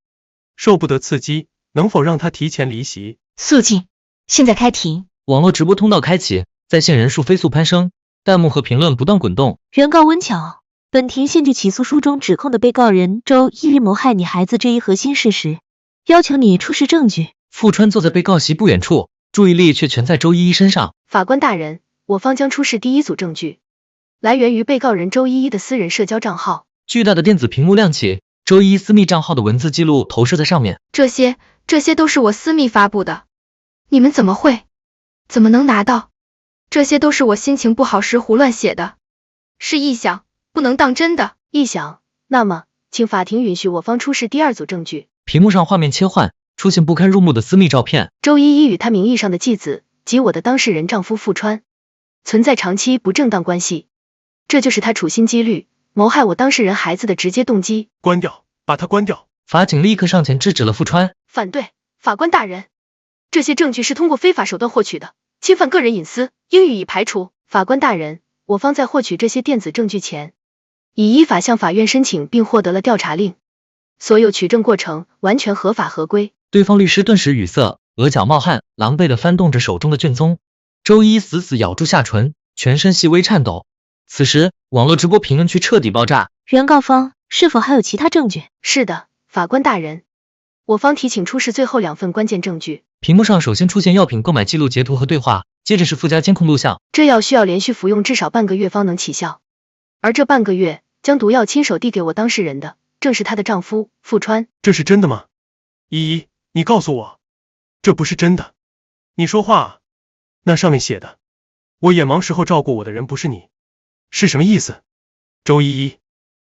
受不得刺激，能否让她提前离席？肃静，现在开庭。网络直播通道开启，在线人数飞速攀升，弹幕和评论不断滚动。原告温巧，本庭现据起诉书中指控的被告人周依依谋害你孩子这一核心事实，要求你出示证据。傅川坐在被告席不远处，注意力却全在周依依身上。法官大人，我方将出示第一组证据，来源于被告人周依依的私人社交账号。巨大的电子屏幕亮起，周依依私密账号的文字记录投射在上面。这些都是我私密发布的，你们怎么能拿到？这些都是我心情不好时胡乱写的，是臆想，不能当真的。臆想？那么，请法庭允许我方出示第二组证据。屏幕上画面切换，出现不堪入目的私密照片。周依依与她名义上的继子及我的当事人丈夫傅川存在长期不正当关系，这就是他处心积虑谋害我当事人孩子的直接动机。关掉，把他关掉。法警立刻上前制止了傅川。反对，法官大人，这些证据是通过非法手段获取的，侵犯个人隐私，应予以排除。法官大人，我方在获取这些电子证据前，已依法向法院申请并获得了调查令，所有取证过程完全合法合规。对方律师顿时语塞，额角冒汗，狼狈地翻动着手中的卷宗。周依依死死咬住下唇，全身细微颤抖。此时，网络直播评论区彻底爆炸。原告方是否还有其他证据？是的，法官大人，我方提请出示最后2份关键证据。屏幕上首先出现药品购买记录截图和对话，接着是附加监控录像。这药需要连续服用至少半个月方能起效，而这半个月将毒药亲手递给我当事人的，正是她的丈夫傅川。这是真的吗？依依，你告诉我，这不是真的。你说话啊，那上面写的，我眼盲时候照顾我的人不是你，是什么意思？周依依，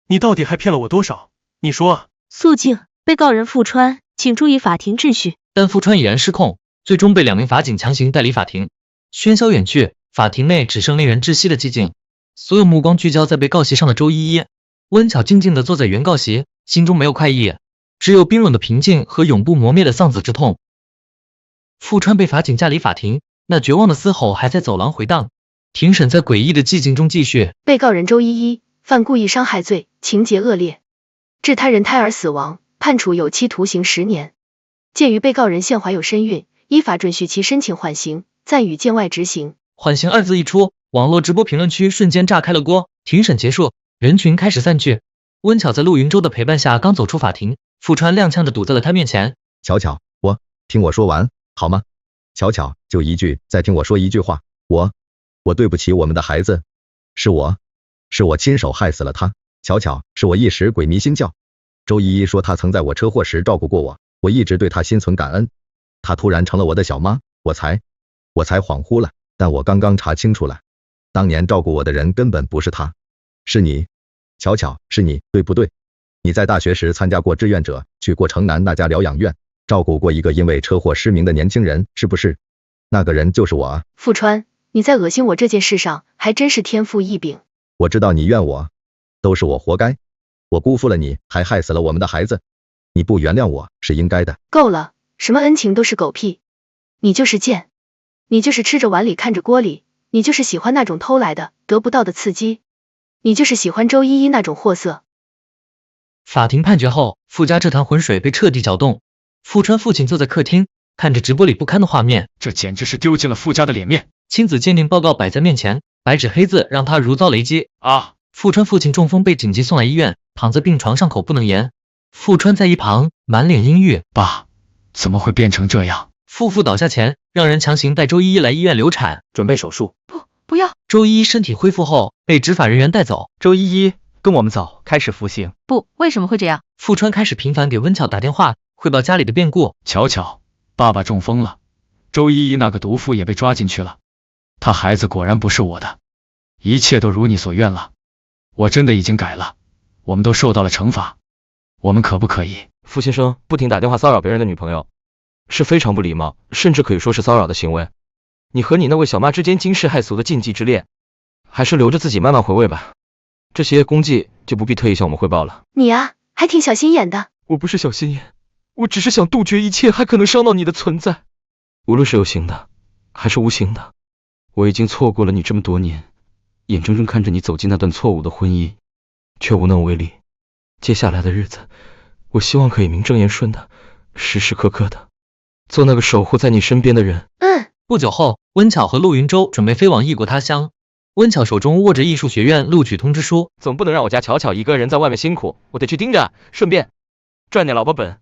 你到底还骗了我多少？你说啊。肃静，被告人傅川，请注意法庭秩序。但傅川已然失控，最终被2名法警强行带离法庭。喧嚣远去，法庭内只剩令人窒息的寂静，所有目光聚焦在被告席上的周依依。温巧静静地坐在原告席，心中没有快意，只有冰冷的平静和永不磨灭的丧子之痛。傅川被法警架离法庭，那绝望的嘶吼还在走廊回荡。庭审在诡异的寂静中继续。被告人周依依犯故意伤害罪，情节恶劣，致他人胎儿死亡，判处有期徒刑10年。鉴于被告人现怀有身孕，依法准许其申请缓刑，暂予监外执行。缓刑2字一出，网络直播评论区瞬间炸开了锅。庭审结束，人群开始散去。温巧在陆云洲的陪伴下刚走出法庭，傅川踉跄地堵在了他面前。巧巧，听我说完好吗？巧巧，就一句，再听我说一句话。我对不起我们的孩子，是我亲手害死了他。巧巧，是我一时鬼迷心窍。周依依说她曾在我车祸时照顾过我一直对她心存感恩。她突然成了我的小妈，我才恍惚了，但我刚刚查清楚了，当年照顾我的人根本不是她，是你。巧巧，是你，对不对？你在大学时参加过志愿者，去过城南那家疗养院，照顾过一个因为车祸失明的年轻人，是不是？那个人就是我啊。傅川，你在恶心我这件事上还真是天赋异禀。我知道你怨我，都是我活该，我辜负了你，还害死了我们的孩子，你不原谅我是应该的。够了，什么恩情都是狗屁，你就是贱，你就是吃着碗里看着锅里，你就是喜欢那种偷来的得不到的刺激，你就是喜欢周依依那种货色。法庭判决后，傅家这潭浑水被彻底搅动。傅川父亲坐在客厅，看着直播里不堪的画面，这简直是丢尽了傅家的脸面。亲子鉴定报告摆在面前，白纸黑字让他如遭雷击啊！傅川父亲中风被紧急送来医院，躺在病床上口不能言。傅川在一旁满脸阴郁，爸，怎么会变成这样？夫妇倒下前，让人强行带周依依来医院流产，准备手术。不要！周依依身体恢复后被执法人员带走。周依依，跟我们走，开始服刑。不，为什么会这样？傅川开始频繁给温巧打电话，汇报家里的变故。巧巧，爸爸中风了，周依依那个毒妇也被抓进去了，他孩子果然不是我的，一切都如你所愿了，我真的已经改了，我们都受到了惩罚，我们可不可以？傅先生不停打电话骚扰别人的女朋友，是非常不礼貌，甚至可以说是骚扰的行为。你和你那位小妈之间惊世骇俗的禁忌之恋，还是留着自己慢慢回味吧。这些功绩就不必特意向我们汇报了。你啊，还挺小心眼的。我不是小心眼，我只是想杜绝一切还可能伤到你的存在。无论是有形的，还是无形的，我已经错过了你这么多年，眼睁睁看着你走进那段错误的婚姻，却无能为力。接下来的日子，我希望可以名正言顺的，时时刻刻的做那个守护在你身边的人。不久后，温巧和陆云舟准备飞往异国他乡。温巧手中握着艺术学院录取通知书，总不能让我家巧巧一个人在外面辛苦，我得去盯着，顺便赚点老婆本。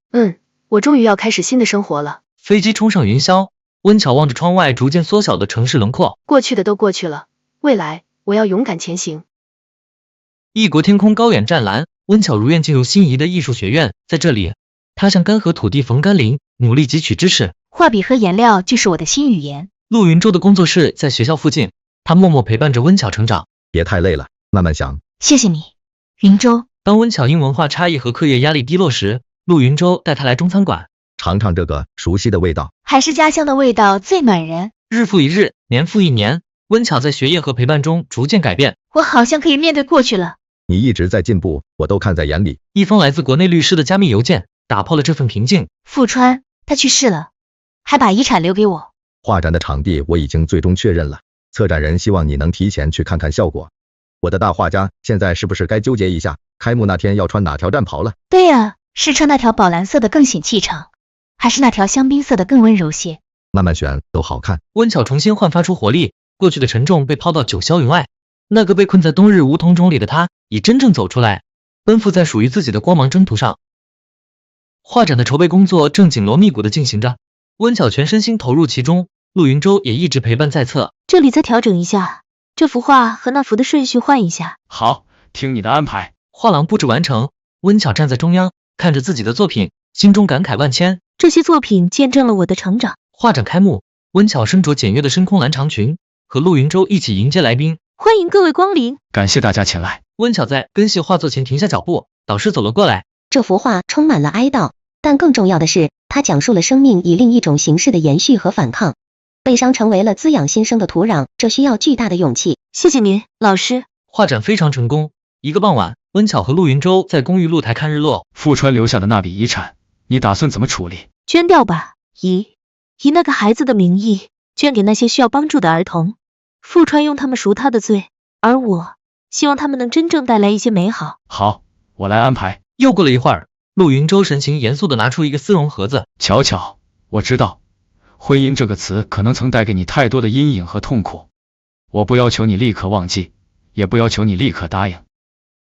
我终于要开始新的生活了。飞机冲上云霄，温巧望着窗外逐渐缩小的城市轮廓，过去的都过去了，未来我要勇敢前行。异国天空高远湛蓝，温巧如愿进入心仪的艺术学院，在这里，她像干涸土地逢甘霖，努力汲取知识。画笔和颜料就是我的新语言。陆云舟的工作室在学校附近，他默默陪伴着温巧成长。别太累了，慢慢想。谢谢你，云舟。当温巧因文化差异和课业压力低落时，陆云舟带她来中餐馆，尝尝这个熟悉的味道。还是家乡的味道最暖人。日复一日，年复一年，温巧在学业和陪伴中逐渐改变。我好像可以面对过去了。你一直在进步，我都看在眼里。一封来自国内律师的加密邮件打破了这份平静。富川，他去世了，还把遗产留给我。画展的场地我已经最终确认了，策展人希望你能提前去看看效果。我的大画家现在是不是该纠结一下，开幕那天要穿哪条战袍了？对呀，是穿那条宝蓝色的更显气场，还是那条香槟色的更温柔些？慢慢选，都好看。温巧重新焕发出活力，过去的沉重被抛到九霄云外。那个被困在冬日梧桐冢里的他，已真正走出来，奔赴在属于自己的光芒征途上。画展的筹备工作正紧锣密鼓的进行着，温巧全身心投入其中，陆云舟也一直陪伴在侧。这里再调整一下，这幅画和那幅的顺序换一下。好，听你的安排。画廊布置完成，温巧站在中央，看着自己的作品，心中感慨万千。这些作品见证了我的成长。画展开幕，温巧身着简约的深空蓝长裙，和陆云舟一起迎接来宾。欢迎各位光临，感谢大家前来。温巧在根系画作前停下脚步，导师走了过来。这幅画充满了哀悼，但更重要的是，它讲述了生命以另一种形式的延续和反抗。悲伤成为了滋养新生的土壤，这需要巨大的勇气。谢谢您，老师。画展非常成功。一个傍晚，温巧和陆云舟在公寓露台看日落。富川留下的那笔遗产，你打算怎么处理？捐掉吧，以那个孩子的名义，捐给那些需要帮助的儿童。富川用他们赎他的罪，而我希望他们能真正带来一些美好。好，我来安排。又过了一会儿，陆云舟神情严肃地拿出一个丝绒盒子。巧巧，我知道婚姻这个词可能曾带给你太多的阴影和痛苦，我不要求你立刻忘记，也不要求你立刻答应。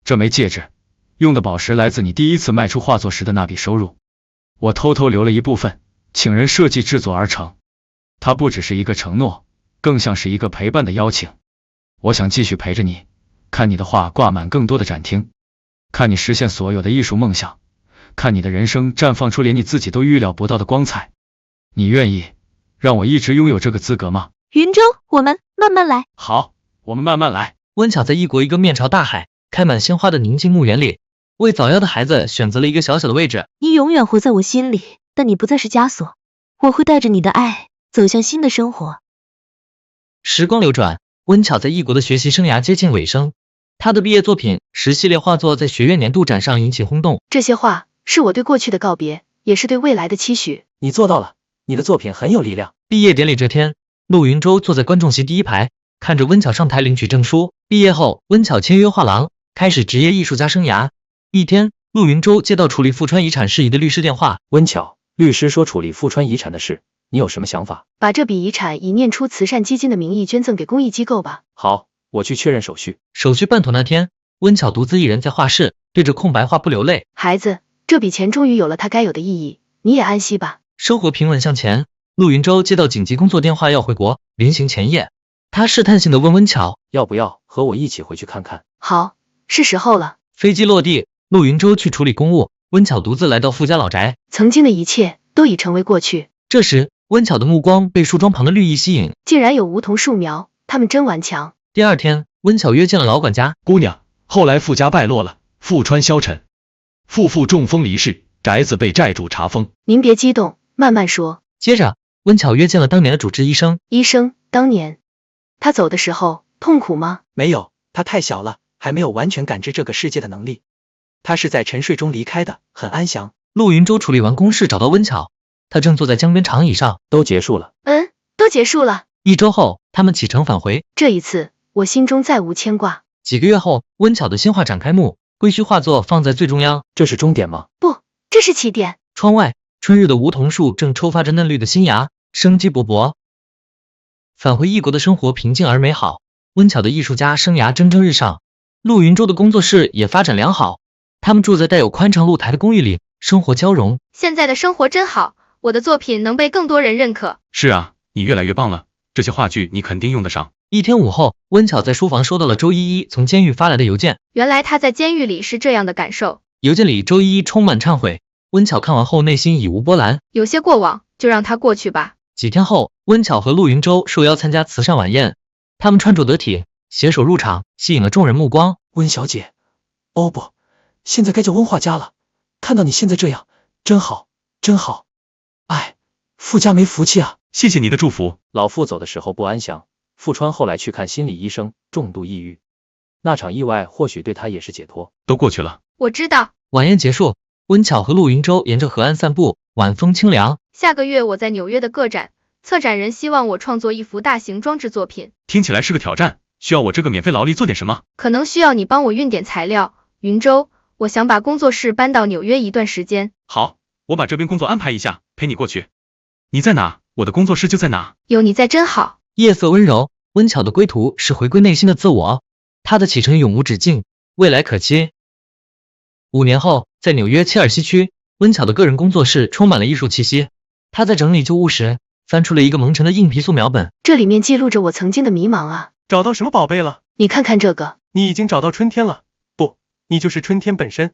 这枚戒指用的宝石来自你第一次卖出画作时的那笔收入，我偷偷留了一部分，请人设计制作而成。它不只是一个承诺，更像是一个陪伴的邀请。我想继续陪着你，看你的画挂满更多的展厅，看你实现所有的艺术梦想，看你的人生绽放出连你自己都预料不到的光彩。你愿意让我一直拥有这个资格吗？云舟，我们慢慢来。好，我们慢慢来。温巧在异国一个面朝大海、开满鲜花的宁静墓园里，为早夭的孩子选择了一个小小的位置。你永远活在我心里，但你不再是枷锁。我会带着你的爱走向新的生活。时光流转，温巧在异国的学习生涯接近尾声。她的毕业作品10系列画作在学院年度展上引起轰动。这些画是我对过去的告别，也是对未来的期许。你做到了，你的作品很有力量。毕业典礼这天，陆云舟坐在观众席第一排，看着温巧上台领取证书。毕业后，温巧签约画廊，开始职业艺术家生涯。一天，陆云舟接到处理富川遗产事宜的律师电话。温巧，律师说处理富川遗产的事，你有什么想法？把这笔遗产以念出慈善基金的名义捐赠给公益机构吧。好，我去确认手续。手续办妥那天，温巧独自一人在画室，对着空白画布流泪。孩子，这笔钱终于有了它该有的意义，你也安息吧。生活平稳向前，陆云舟接到紧急工作电话要回国。临行前夜，他试探性地问温巧，要不要和我一起回去看看？好，是时候了。飞机落地，陆云舟去处理公务，温巧独自来到富家老宅。曾经的一切都已成为过去。这时，温巧的目光被树桩旁的绿意吸引，竟然有梧桐树苗，它们真顽强。第二天，温巧约见了老管家。姑娘，后来富家败落了，富川消沉，父中风离世，宅子被债主查封。您别激动，慢慢说。接着，温巧约见了当年的主治医生。医生，当年他走的时候痛苦吗？没有，他太小了，还没有完全感知这个世界的能力。他是在沉睡中离开的，很安详。陆云舟处理完公事找到温巧，他正坐在江边长椅上。都结束了。都结束了。1周后，他们启程返回。这一次，我心中再无牵挂。几个月后，温巧的新画展开幕，归墟画作放在最中央。这是终点吗？不，这是起点。窗外，春日的梧桐树正抽发着嫩绿的新芽，生机勃勃。返回异国的生活平静而美好，温巧的艺术家生涯蒸蒸日上，陆云舟的工作室也发展良好。他们住在带有宽敞露台的公寓里，生活交融。现在的生活真好，我的作品能被更多人认可。是啊，你越来越棒了，这些话剧你肯定用得上。一天午后，温巧在书房收到了周依依从监狱发来的邮件。原来她在监狱里是这样的感受。邮件里，周依依充满忏悔。温巧看完后内心已无波澜。有些过往就让它过去吧。几天后，温巧和陆云舟受邀参加慈善晚宴，他们穿着得体，携手入场，吸引了众人目光。温小姐，哦不，现在该叫温画家了。看到你现在这样，真好，真好。哎，傅家没福气啊。谢谢你的祝福。老傅走的时候不安详，傅川后来去看心理医生，重度抑郁。那场意外或许对他也是解脱。都过去了。我知道。晚宴结束，温巧和陆云舟沿着河岸散步，晚风清凉。下个月我在纽约的个展，策展人希望我创作一幅大型装置作品。听起来是个挑战，需要我这个免费劳力做点什么？可能需要你帮我运点材料。云舟，我想把工作室搬到纽约一段时间。好，我把这边工作安排一下，陪你过去。你在哪？我的工作室就在哪。有你在真好。夜色温柔，温巧的归途是回归内心的自我，她的启程永无止境，未来可期。5年后，在纽约切尔西区，温巧的个人工作室充满了艺术气息。她在整理旧物时，翻出了一个蒙尘的硬皮素描本，这里面记录着我曾经的迷茫啊。找到什么宝贝了？你看看这个。你已经找到春天了。不，你就是春天本身。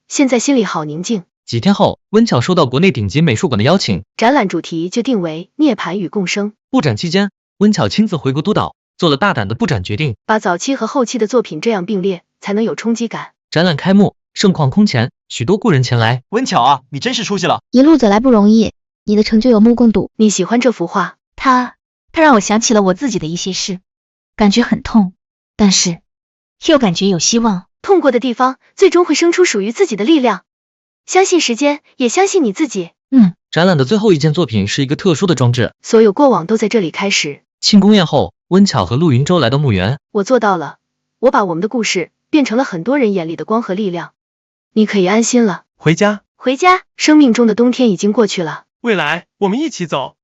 现在心里好宁静。几天后，温巧收到国内顶级美术馆的邀请，展览主题就定为涅槃与共生。布展期间，温巧亲自回国督导，做了大胆的布展决定，把早期和后期的作品这样并列，才能有冲击感。展览开幕，盛况空前，许多故人前来。温巧啊，你真是出息了，一路走来不容易，你的成就有目共睹。你喜欢这幅画？它让我想起了我自己的一些事，感觉很痛，但是又感觉有希望。痛过的地方，最终会生出属于自己的力量。相信时间，也相信你自己。展览的最后一件作品是一个特殊的装置，所有过往都在这里开始。庆功宴后，温巧和陆云舟来到墓园。我做到了，我把我们的故事变成了很多人眼里的光和力量。你可以安心了。回家。回家。生命中的冬天已经过去了。未来，我们一起走。